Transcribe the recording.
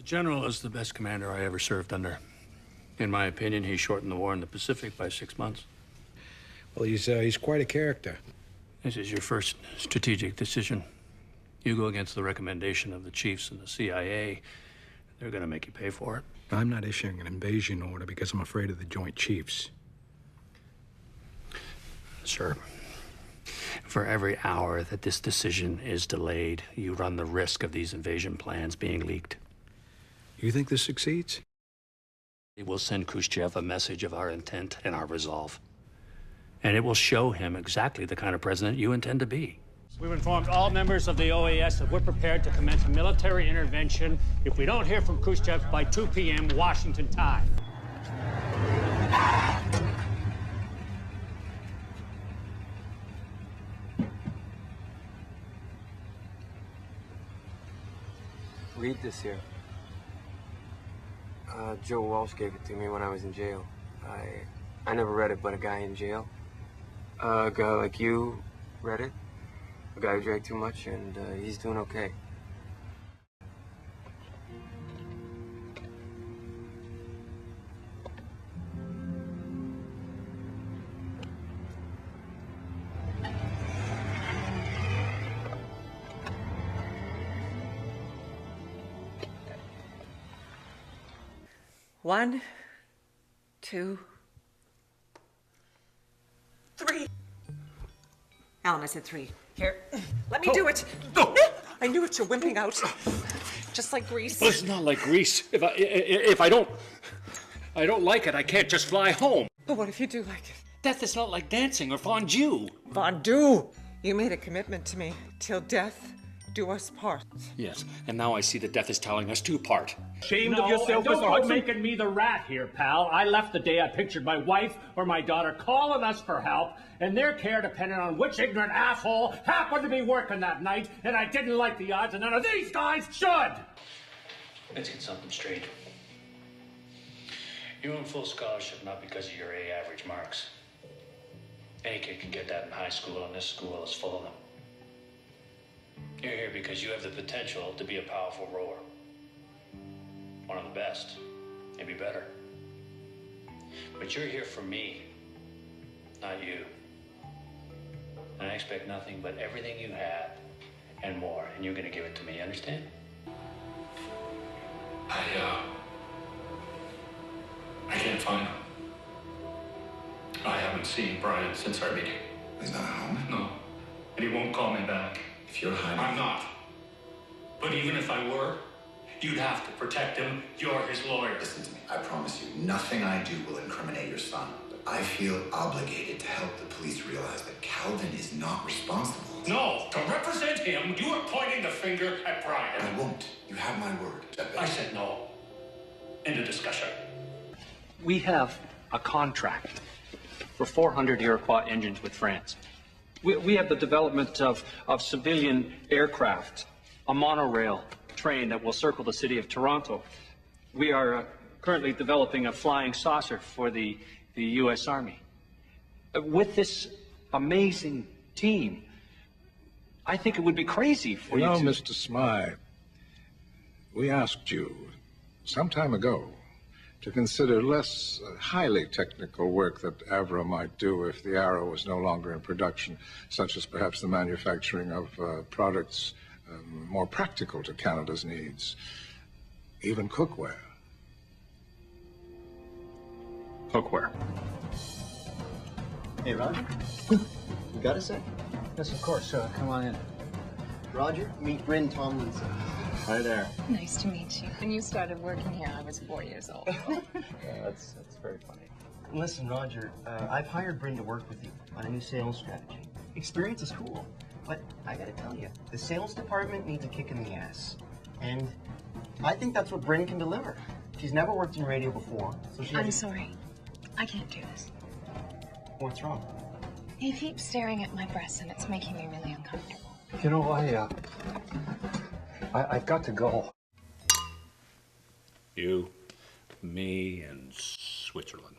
general is the best commander I ever served under. In my opinion, he shortened the war in the Pacific by 6 months. Well, he's quite a character. This is your first strategic decision. You go against the recommendation of the chiefs and the CIA, they're gonna make you pay for it. I'm not issuing an invasion order because I'm afraid of the Joint Chiefs. Sir, for every hour that this decision is delayed, you run the risk of these invasion plans being leaked. You think this succeeds? It will send Khrushchev a message of our intent and our resolve. And it will show him exactly the kind of president you intend to be. We've informed all members of the OAS that we're prepared to commence a military intervention if we don't hear from Khrushchev by 2 p.m. Washington time. Read this here. Joe Walsh gave it to me when I was in jail. I never read it, but a guy in jail. A guy like you read it. A guy who drank too much, and he's doing okay. One, 2, 3. Alan, I said 3. Here, let me do it. I knew it. You're wimping out, just like Grease. Well, it's not like Grease. If I don't like it, I can't just fly home. But what if you do like it? Death is not like dancing or fondue. Fondue. You made a commitment to me. Till death do us part. Yes, and now I see that death is telling us to part. Ashamed of yourself, Mr. Hudson? Making me the rat here, pal. I left the day I pictured my wife or my daughter calling us for help, and their care depended on which ignorant asshole happened to be working that night, and I didn't like the odds, and none of these guys should! Let's get something straight. You're on full scholarship not because of your A average marks. Any kid can get that in high school, and this school is full of them. You're here because you have the potential to be a powerful rower. One of the best, maybe better. But you're here for me, not you. And I expect nothing but everything you have and more, and you're gonna give it to me, understand? I can't find him. I haven't seen Brian since our meeting. He's not home? No. And he won't call me back. If you're hiding... I'm not. But even if I were, you'd have to protect him. You're his lawyer. Listen to me. I promise you, nothing I do will incriminate your son. But I feel obligated to help the police realize that Calvin is not responsible. No, to represent him, you are pointing the finger at Brian. I won't. You have my word. I said no. End of discussion. We have a contract for 400 Iroquois engines with France. We have the development of civilian aircraft, a monorail train that will circle the city of Toronto. We are currently developing a flying saucer for the U.S. Army. With this amazing team, I think it would be crazy for you to... You know, Mr. Smythe, we asked you some time ago to consider less highly technical work that Avra might do if the Arrow was no longer in production, such as perhaps the manufacturing of products more practical to Canada's needs, even cookware. Cookware. Hey, Roger. You got a sec? Yes, of course. Come on in. Roger, meet Bryn Tomlinson. Hi there. Nice to meet you. When you started working here, I was 4 years old. That's very funny. Listen, Roger, I've hired Bryn to work with you on a new sales strategy. Experience is cool, but I gotta tell you, the sales department needs a kick in the ass. And I think that's what Bryn can deliver. She's never worked in radio before, so she... I'm sorry. I can't do this. What's wrong? He keeps staring at my breasts, and it's making me really uncomfortable. You know, I've got to go. You, me, and Switzerland.